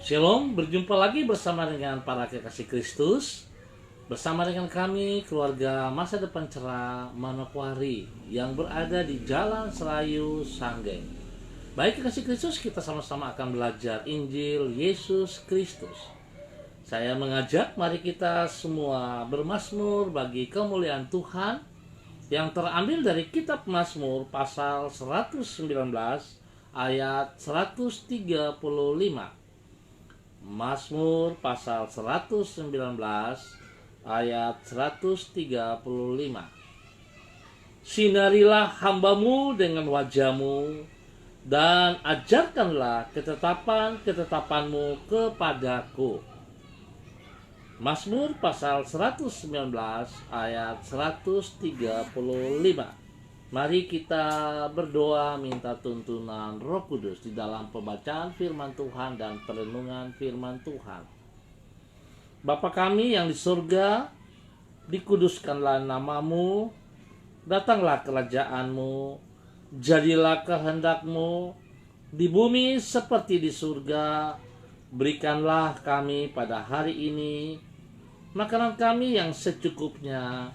Shalom, berjumpa lagi bersama dengan para kekasih Kristus. Bersama dengan kami, keluarga Masa Depan Cerah Manokwari yang berada di Jalan Serayu, Sanggeng. Baik kekasih Kristus, kita sama-sama akan belajar Injil Yesus Kristus. Saya mengajak mari kita semua bermazmur bagi kemuliaan Tuhan yang terambil dari kitab Mazmur pasal 119 ayat 135. Mazmur pasal 119 ayat 135. Sinarilah hamba-Mu dengan wajah-Mu dan ajarkanlah ketetapan-ketetapan-Mu kepadaku. Mazmur pasal 119 ayat 135. Mari kita berdoa minta tuntunan Roh Kudus di dalam pembacaan firman Tuhan dan perenungan firman Tuhan. Bapa kami yang di surga, dikuduskanlah nama-Mu, datanglah kerajaan-Mu, jadilah kehendak-Mu di bumi seperti di surga. Berikanlah kami pada hari ini makanan kami yang secukupnya,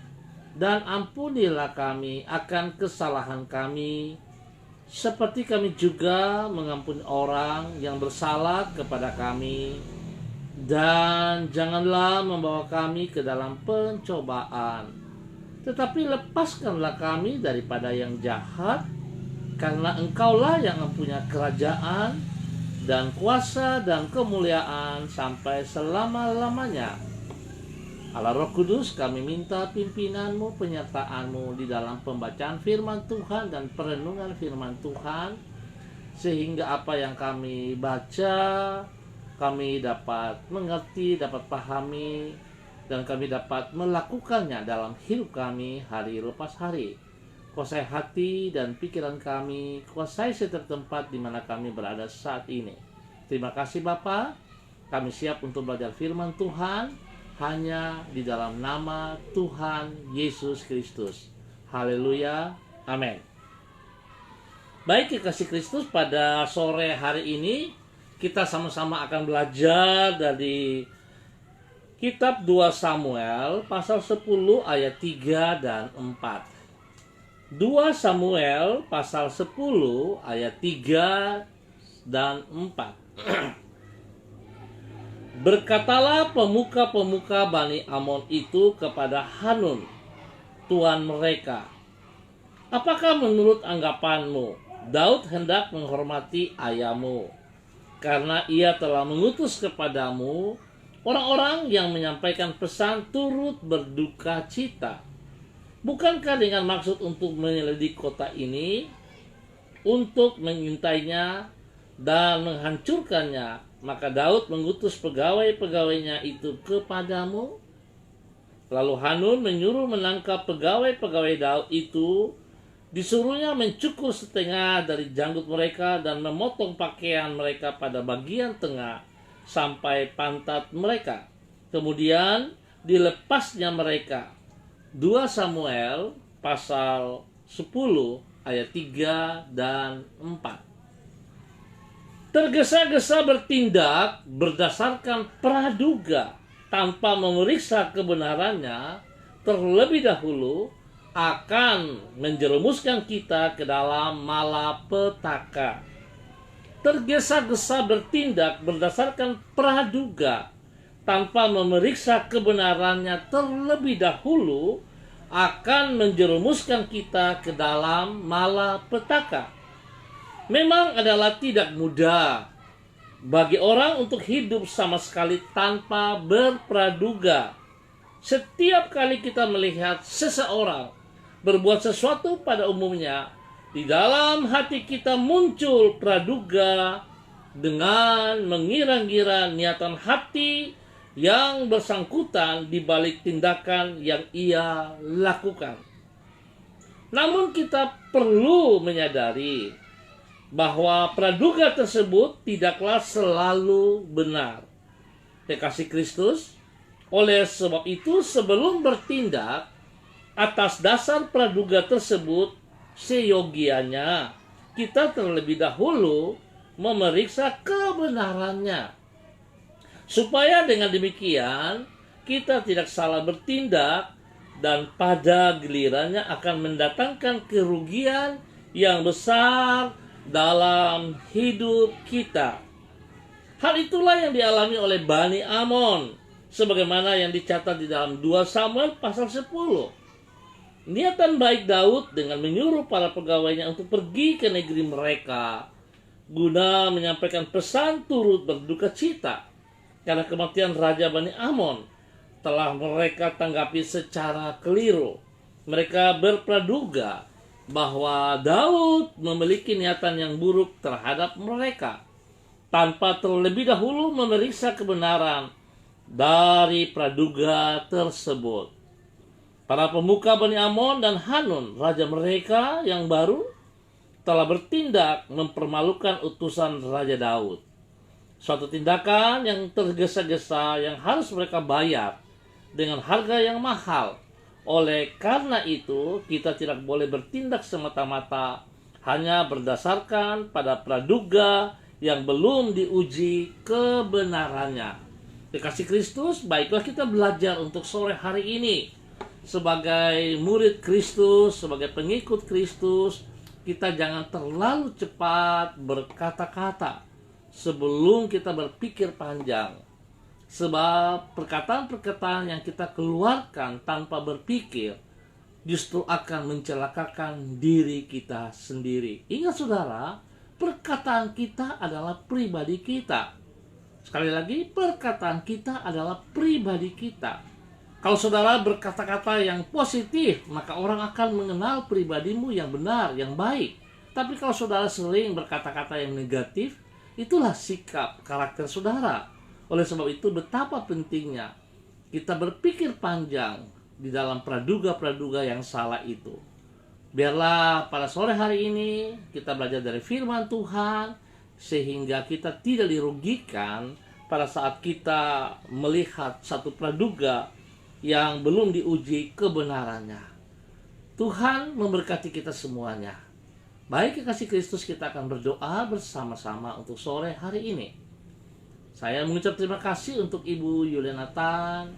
dan ampunilah kami akan kesalahan kami, seperti kami juga mengampuni orang yang bersalah kepada kami. Dan janganlah membawa kami ke dalam pencobaan, tetapi lepaskanlah kami daripada yang jahat, karena Engkaulah yang mempunyai kerajaan dan kuasa dan kemuliaan sampai selama-lamanya. Allah Roh Kudus, kami minta pimpinan-Mu, penyertaan-Mu di dalam pembacaan firman Tuhan dan perenungan firman Tuhan, sehingga apa yang kami baca, kami dapat mengerti, dapat pahami, dan kami dapat melakukannya dalam hidup kami hari lepas hari. Kuasai hati dan pikiran kami, kuasai setiap tempat di mana kami berada saat ini. Terima kasih Bapa, kami siap untuk belajar firman Tuhan, hanya di dalam nama Tuhan Yesus Kristus. Haleluya, amin. Baik kekasih Kristus, pada sore hari ini kita sama-sama akan belajar dari kitab 2 Samuel pasal 10 ayat 3 dan 4. 2 Samuel pasal 10 ayat 3 dan 4. Berkatalah pemuka-pemuka Bani Amon itu kepada Hanun, tuan mereka, apakah menurut anggapanmu Daud hendak menghormati ayahmu, karena ia telah mengutus kepadamu orang-orang yang menyampaikan pesan turut berduka cita? Bukankah dengan maksud untuk menyelidik kota ini, untuk mengintainya dan menghancurkannya, maka Daud mengutus pegawai-pegawainya itu kepadamu? Lalu Hanun menyuruh menangkap pegawai-pegawai Daud itu, disuruhnya mencukur setengah dari janggut mereka dan memotong pakaian mereka pada bagian tengah sampai pantat mereka. Kemudian dilepasnya mereka. 2 Samuel pasal 10 ayat 3 dan 4. Tergesa-gesa bertindak berdasarkan praduga tanpa memeriksa kebenarannya terlebih dahulu akan menjerumuskan kita ke dalam malapetaka. Tergesa-gesa bertindak berdasarkan praduga tanpa memeriksa kebenarannya terlebih dahulu akan menjerumuskan kita ke dalam malapetaka. Memang adalah tidak mudah bagi orang untuk hidup sama sekali tanpa berpraduga. Setiap kali kita melihat seseorang berbuat sesuatu pada umumnya, di dalam hati kita muncul praduga dengan mengira-ngira niatan hati yang bersangkutan di balik tindakan yang ia lakukan. Namun kita perlu menyadari bahwa praduga tersebut tidaklah selalu benar. Kekasih Kristus, oleh sebab itu sebelum bertindak atas dasar praduga tersebut, seyogianya kita terlebih dahulu memeriksa kebenarannya. Supaya dengan demikian kita tidak salah bertindak dan pada gilirannya akan mendatangkan kerugian yang besar dalam hidup kita. Hal itulah yang dialami oleh Bani Amon, sebagaimana yang dicatat di dalam 2 Samuel pasal 10. Niatan baik Daud dengan menyuruh para pegawainya untuk pergi ke negeri mereka guna menyampaikan pesan turut berduka cita karena kematian Raja Bani Amon telah mereka tanggapi secara keliru. Mereka berpraduga bahwa Daud memiliki niatan yang buruk terhadap mereka tanpa terlebih dahulu memeriksa kebenaran dari praduga tersebut. Para pemuka Bani Amon dan Hanun, raja mereka yang baru, telah bertindak mempermalukan utusan Raja Daud. Suatu tindakan yang tergesa-gesa yang harus mereka bayar dengan harga yang mahal. Oleh karena itu, kita tidak boleh bertindak semata-mata hanya berdasarkan pada praduga yang belum diuji kebenarannya. Kekasih Kristus, baiklah kita belajar untuk sore hari ini. Sebagai murid Kristus, sebagai pengikut Kristus, kita jangan terlalu cepat berkata-kata sebelum kita berpikir panjang. Sebab perkataan-perkataan yang kita keluarkan tanpa berpikir justru akan mencelakakan diri kita sendiri. Ingat saudara, perkataan kita adalah pribadi kita. Sekali lagi, perkataan kita adalah pribadi kita. Kalau saudara berkata-kata yang positif, maka orang akan mengenal pribadimu yang benar, yang baik. Tapi kalau saudara sering berkata-kata yang negatif, itulah sikap karakter saudara. Oleh sebab itu, betapa pentingnya kita berpikir panjang di dalam praduga-praduga yang salah itu. Biarlah pada sore hari ini kita belajar dari firman Tuhan, sehingga kita tidak dirugikan pada saat kita melihat satu praduga yang belum diuji kebenarannya. Tuhan memberkati kita semuanya. Baik kekasih Kristus, kita akan berdoa bersama-sama untuk sore hari ini. Saya mengucap terima kasih untuk Ibu Yulianatan,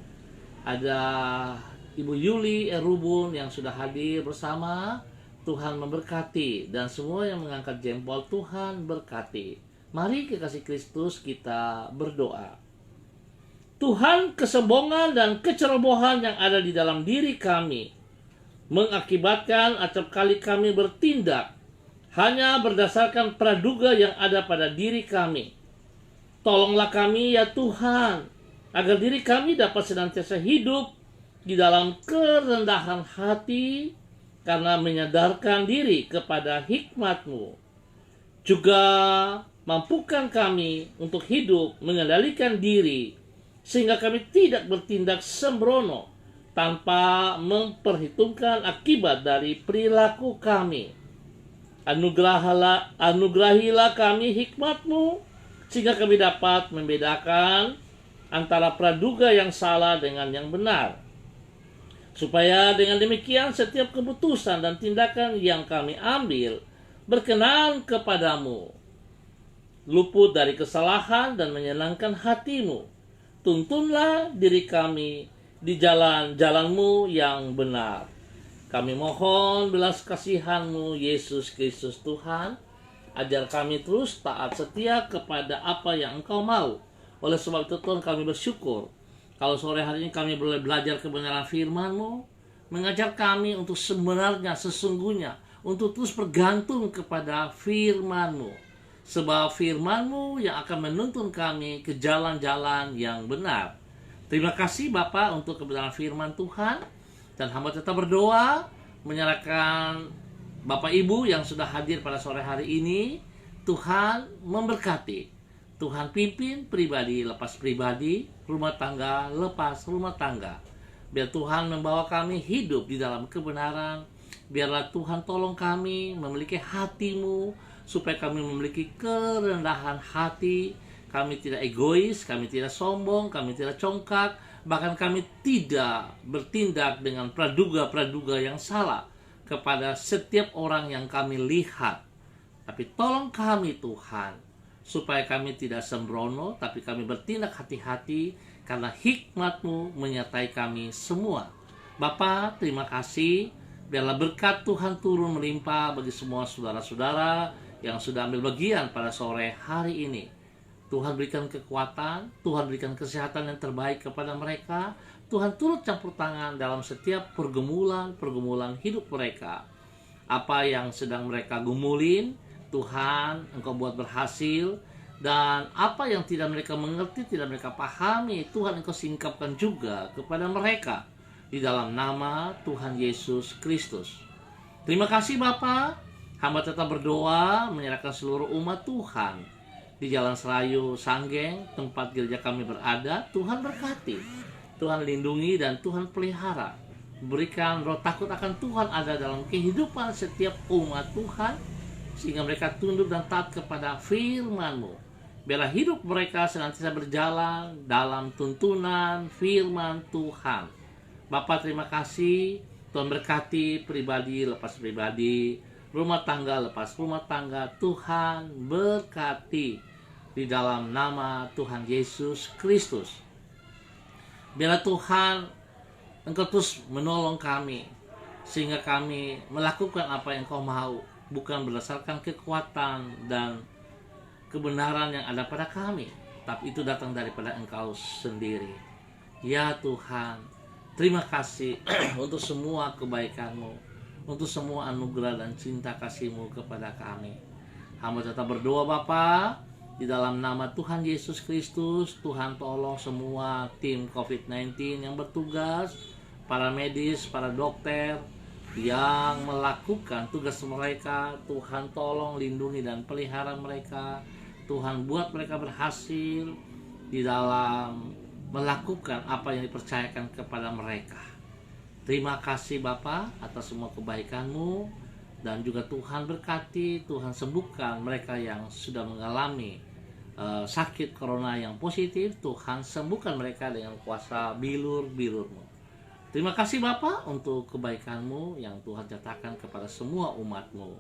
ada Ibu Yuli Erubun yang sudah hadir bersama. Tuhan memberkati, dan semua yang mengangkat jempol Tuhan berkati. Mari kekasih Kristus kita berdoa. Tuhan, kesombongan dan kecerobohan yang ada di dalam diri kami mengakibatkan acap kali kami bertindak hanya berdasarkan praduga yang ada pada diri kami. Tolonglah kami ya Tuhan, agar diri kami dapat senantiasa hidup di dalam kerendahan hati karena menyadarkan diri kepada hikmat-Mu. Juga mampukan kami untuk hidup mengendalikan diri sehingga kami tidak bertindak sembrono tanpa memperhitungkan akibat dari perilaku kami. Anugerahilah kami hikmat-Mu sehingga kami dapat membedakan antara praduga yang salah dengan yang benar. Supaya dengan demikian setiap keputusan dan tindakan yang kami ambil berkenan kepadamu, luput dari kesalahan dan menyenangkan hati-Mu. Tuntunlah diri kami di jalan-jalan-Mu yang benar. Kami mohon belas kasihan-Mu, Yesus Kristus Tuhan. Ajar kami terus taat setia kepada apa yang Engkau mau. Oleh sebab itu Tuhan, kami bersyukur kalau sore hari ini kami boleh belajar kebenaran firman-Mu, mengajar kami untuk sebenarnya, sesungguhnya, untuk terus bergantung kepada firman-Mu. Sebab firman-Mu yang akan menuntun kami ke jalan-jalan yang benar. Terima kasih Bapa untuk kebenaran firman Tuhan. Dan hamba tetap berdoa, menyerahkan Bapak Ibu yang sudah hadir pada sore hari ini. Tuhan memberkati. Tuhan pimpin pribadi lepas pribadi, rumah tangga lepas rumah tangga. Biar Tuhan membawa kami hidup di dalam kebenaran. Biarlah Tuhan tolong kami memiliki hati-Mu, supaya kami memiliki kerendahan hati. Kami tidak egois, kami tidak sombong, kami tidak congkak, bahkan kami tidak bertindak dengan praduga-praduga yang salah kepada setiap orang yang kami lihat. Tapi tolong kami Tuhan, supaya kami tidak sembrono, tapi kami bertindak hati-hati, karena hikmat-Mu menyertai kami semua. Bapa, terima kasih, biarlah berkat Tuhan turun melimpah bagi semua saudara-saudara yang sudah ambil bagian pada sore hari ini. Tuhan berikan kekuatan, Tuhan berikan kesehatan yang terbaik kepada mereka. Tuhan turut campur tangan dalam setiap pergumulan hidup mereka. Apa yang sedang mereka gumulin, Tuhan, Engkau buat berhasil. Dan apa yang tidak mereka mengerti, tidak mereka pahami, Tuhan Engkau singkapkan juga kepada mereka. Di dalam nama Tuhan Yesus Kristus. Terima kasih Bapa. Hamba tetap berdoa menyerahkan seluruh umat Tuhan di Jalan Serayu Sanggeng, tempat gereja kami berada. Tuhan berkati, Tuhan lindungi, dan Tuhan pelihara. Berikan roh takut akan Tuhan ada dalam kehidupan setiap umat Tuhan, sehingga mereka tunduk dan taat kepada firman-Mu. Biarlah hidup mereka senantiasa berjalan dalam tuntunan firman Tuhan. Bapa, terima kasih. Tuhan berkati pribadi lepas pribadi, rumah tangga lepas rumah tangga. Tuhan berkati di dalam nama Tuhan Yesus Kristus. Biarlah Tuhan Engkau terus menolong kami, sehingga kami melakukan apa yang Engkau mau, bukan berdasarkan kekuatan dan kebenaran yang ada pada kami, tapi itu datang daripada Engkau sendiri. Ya Tuhan, terima kasih untuk semua kebaikan-Mu, untuk semua anugerah dan cinta kasih-Mu kepada kami. Hamba tetap berdoa Bapa, di dalam nama Tuhan Yesus Kristus. Tuhan tolong semua tim COVID-19 yang bertugas, para medis, para dokter yang melakukan tugas mereka. Tuhan tolong lindungi dan pelihara mereka. Tuhan buat mereka berhasil di dalam melakukan apa yang dipercayakan kepada mereka. Terima kasih Bapa atas semua kebaikan-Mu, dan juga Tuhan berkati, Tuhan sembuhkan mereka yang sudah mengalami sakit corona yang positif. Tuhan sembuhkan mereka dengan kuasa bilur-bilur-Mu. Terima kasih Bapa untuk kebaikan-Mu yang Tuhan nyatakan kepada semua umat-Mu.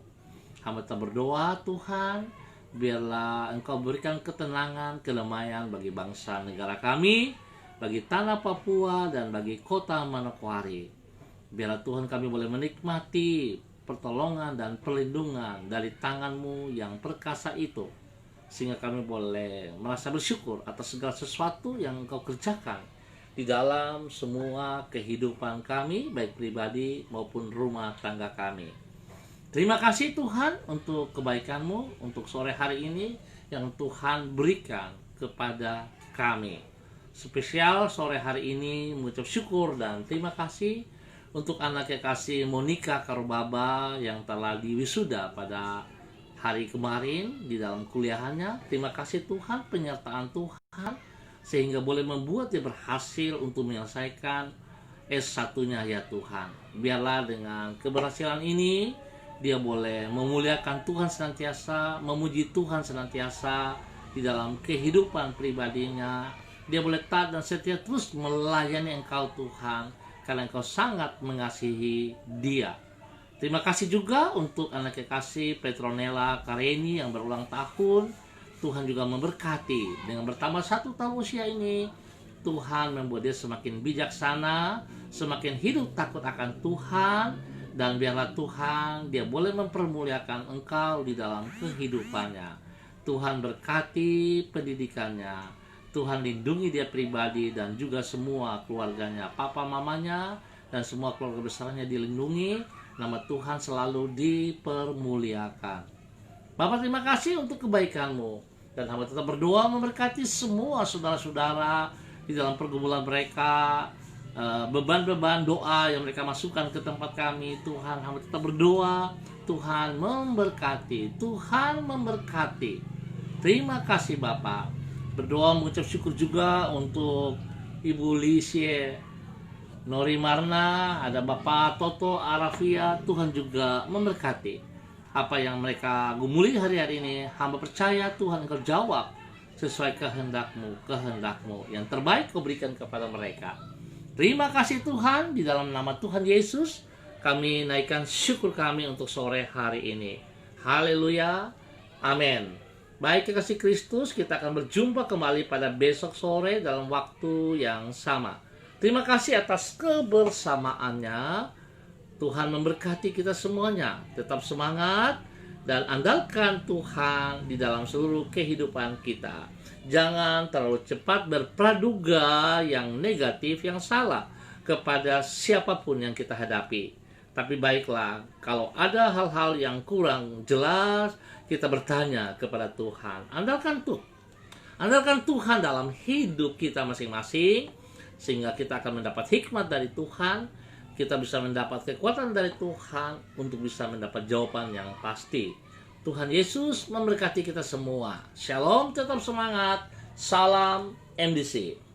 Hamba tetap berdoa Tuhan, biarlah Engkau berikan ketenangan, kedamaian bagi bangsa negara kami, bagi tanah Papua, dan bagi kota Manokwari. Biarlah Tuhan kami boleh menikmati pertolongan dan perlindungan dari tangan-Mu yang perkasa itu, sehingga kami boleh merasa bersyukur atas segala sesuatu yang Engkau kerjakan di dalam semua kehidupan kami, baik pribadi maupun rumah tangga kami. Terima kasih Tuhan untuk kebaikan-Mu untuk sore hari ini yang Tuhan berikan kepada kami. Spesial sore hari ini mengucap syukur dan terima kasih untuk anak kekasih Monica Karubaba yang telah diwisuda pada hari kemarin di dalam kuliahannya. Terima kasih Tuhan, penyertaan Tuhan, sehingga boleh membuat dia berhasil untuk menyelesaikan S1-nya ya Tuhan. Biarlah dengan keberhasilan ini dia boleh memuliakan Tuhan senantiasa, memuji Tuhan senantiasa di dalam kehidupan pribadinya. Dia boleh taat dan setia terus melayani Engkau Tuhan, karena Engkau sangat mengasihi dia. Terima kasih juga untuk anak kekasih Petronella Kareni yang berulang tahun. Tuhan juga memberkati dengan bertambah 1 tahun usia ini. Tuhan membuat dia semakin bijaksana, semakin hidup takut akan Tuhan, dan biarlah Tuhan dia boleh mempermuliakan Engkau di dalam kehidupannya. Tuhan berkati pendidikannya, Tuhan lindungi dia pribadi dan juga semua keluarganya, papa mamanya dan semua keluarga besarnya dilindungi. Nama Tuhan selalu dipermuliakan. Bapak, terima kasih untuk kebaikan-Mu, dan hamba tetap berdoa memberkati semua saudara-saudara di dalam pergumulan mereka, beban-beban doa yang mereka masukkan ke tempat kami. Tuhan, hamba tetap berdoa, Tuhan memberkati, Tuhan memberkati. Terima kasih Bapak. Berdoa mengucap syukur juga untuk Ibu Lisie Nori Marna, ada Bapak Toto Arafia. Tuhan juga memberkati apa yang mereka gumuli hari-hari ini. Hamba percaya Tuhan Engkau jawab sesuai kehendak-Mu yang terbaik Kau berikan kepada mereka. Terima kasih Tuhan, di dalam nama Tuhan Yesus kami naikkan syukur kami untuk sore hari ini. Haleluya, amin. Baik kekasih Kristus, kita akan berjumpa kembali pada besok sore dalam waktu yang sama. Terima kasih atas kebersamaannya. Tuhan memberkati kita semuanya. Tetap semangat dan andalkan Tuhan di dalam seluruh kehidupan kita. Jangan terlalu cepat berpraduga yang negatif, yang salah kepada siapapun yang kita hadapi. Tapi baiklah, kalau ada hal-hal yang kurang jelas, kita bertanya kepada Tuhan. Andalkan Tuhan dalam hidup kita masing-masing, sehingga kita akan mendapat hikmat dari Tuhan. Kita bisa mendapat kekuatan dari Tuhan untuk bisa mendapat jawaban yang pasti. Tuhan Yesus memberkati kita semua. Shalom, tetap semangat. Salam MDC.